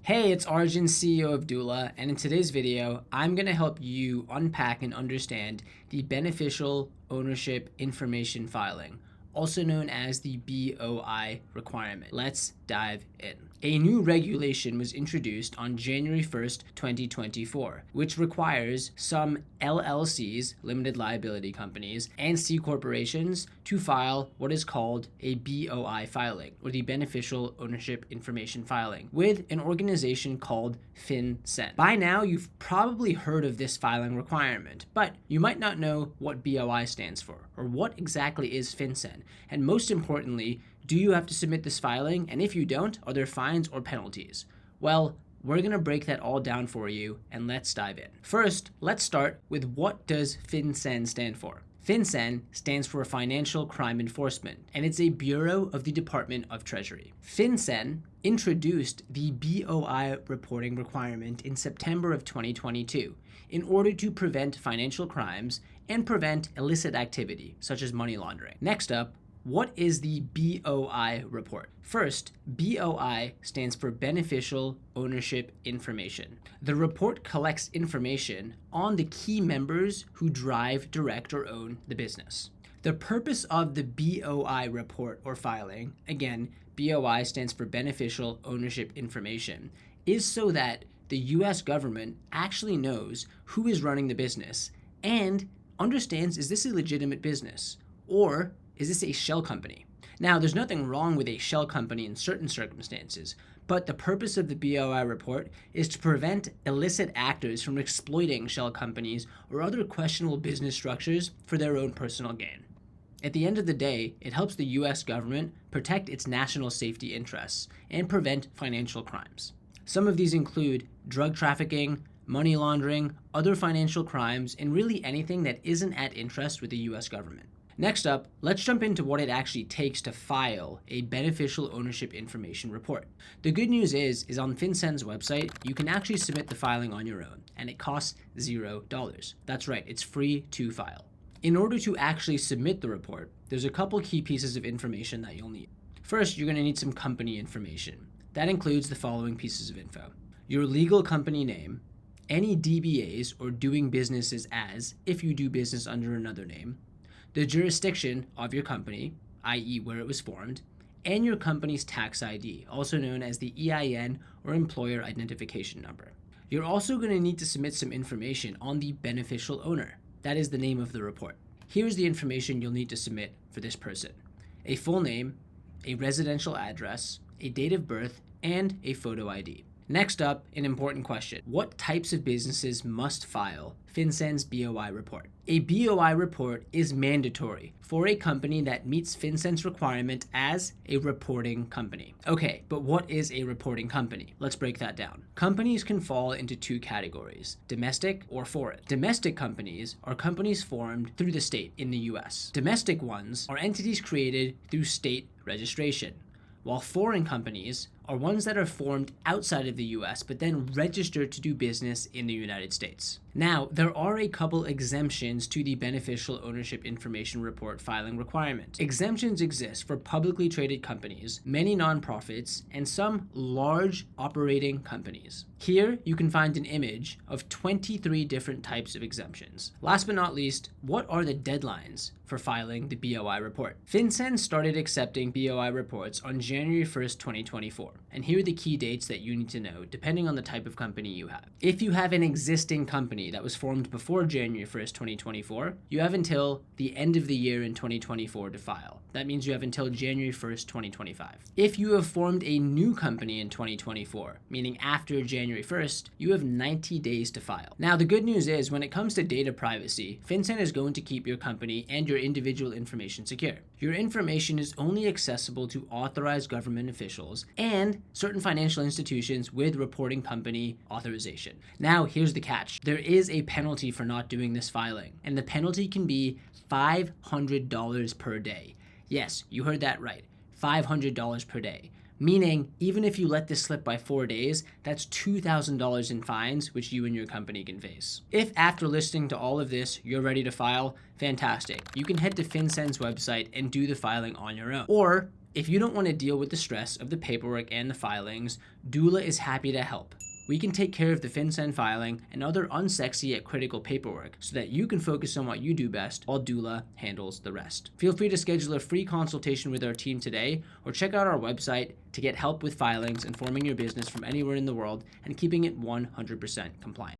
Hey, it's Arjun, CEO of Doola, and in today's video, I'm going to help you unpack and understand the beneficial ownership information filing, also known as the BOI requirement. Let's dive in. A new regulation was introduced on January 1st, 2024, which requires some LLCs, limited liability companies, and C corporations to file what is called a BOI filing, or the beneficial ownership information filing, with an organization called FinCEN. By now, you've probably heard of this filing requirement, but you might not know what BOI stands for, or what exactly is FinCEN, and most importantly, do you have to submit this filing? And if you don't, are there fines or penalties? Well, we're going to break that all down for you, and let's dive in. First, let's start with what does FinCEN stand for? FinCEN stands for Financial Crime Enforcement, and it's a bureau of the Department of Treasury. FinCEN introduced the BOI reporting requirement in September of 2022 in order to prevent financial crimes and prevent illicit activity, such as money laundering. Next up, what is the BOI report? First, BOI stands for Beneficial Ownership Information. The report collects information on the key members who drive, direct, or own the business. The purpose of the BOI report or filing, again, BOI stands for Beneficial Ownership Information, is so that the US government actually knows who is running the business and understands, is this a legitimate business? Or is this a shell company? Now, there's nothing wrong with a shell company in certain circumstances, but the purpose of the BOI report is to prevent illicit actors from exploiting shell companies or other questionable business structures for their own personal gain. At the end of the day, it helps the US government protect its national safety interests and prevent financial crimes. Some of these include drug trafficking, money laundering, other financial crimes, and really anything that isn't at interest with the US government. Next up, let's jump into what it actually takes to file a beneficial ownership information report. The good news is on FinCEN's website, you can actually submit the filing on your own, and it costs $0. That's right, it's free to file. In order to actually submit the report, there's a couple key pieces of information that you'll need. First, you're going to need some company information. That includes the following pieces of info: your legal company name, any DBAs or doing businesses as, if you do business under another name, the jurisdiction of your company, i.e. where it was formed, and your company's tax ID, also known as the EIN or Employer Identification Number. You're also going to need to submit some information on the beneficial owner. That is the name of the report. Here's the information you'll need to submit for this person: a full name, a residential address, a date of birth, and a photo ID. Next up, an important question: what types of businesses must file FinCEN's BOI report? A BOI report is mandatory for a company that meets FinCEN's requirement as a reporting company. Okay, but what is a reporting company? Let's break that down. Companies can fall into two categories: domestic or foreign. Domestic companies are companies formed through the state in the US. Domestic ones are entities created through state registration, while foreign companies are ones that are formed outside of the US but then registered to do business in the United States. Now, there are a couple exemptions to the beneficial ownership information report filing requirement. Exemptions exist for publicly traded companies, many nonprofits, and some large operating companies. Here, you can find an image of 23 different types of exemptions. Last but not least, what are the deadlines for filing the BOI report? FinCEN started accepting BOI reports on January 1st, 2024. And here are the key dates that you need to know, depending on the type of company you have. If you have an existing company that was formed before January 1st, 2024, you have until the end of the year in 2024 to file. That means you have until January 1st, 2025. If you have formed a new company in 2024, meaning after January 1st, you have 90 days to file. Now, the good news is when it comes to data privacy, FinCEN is going to keep your company and your individual information secure. Your information is only accessible to authorized government officials and certain financial institutions with reporting company authorization. Now, here's the catch. There is a penalty for not doing this filing, and the penalty can be $500 per day. Yes, you heard that right. $500 per day. Meaning, even if you let this slip by 4 days, that's $2,000 in fines, which you and your company can face. If after listening to all of this, you're ready to file, fantastic. You can head to FinCEN's website and do the filing on your own. Or If you don't want to deal with the stress of the paperwork and the filings, Doola is happy to help. We can take care of the FinCEN filing and other unsexy yet critical paperwork so that you can focus on what you do best while Doola handles the rest. Feel free to schedule a free consultation with our team today or check out our website to get help with filings and forming your business from anywhere in the world and keeping it 100% compliant.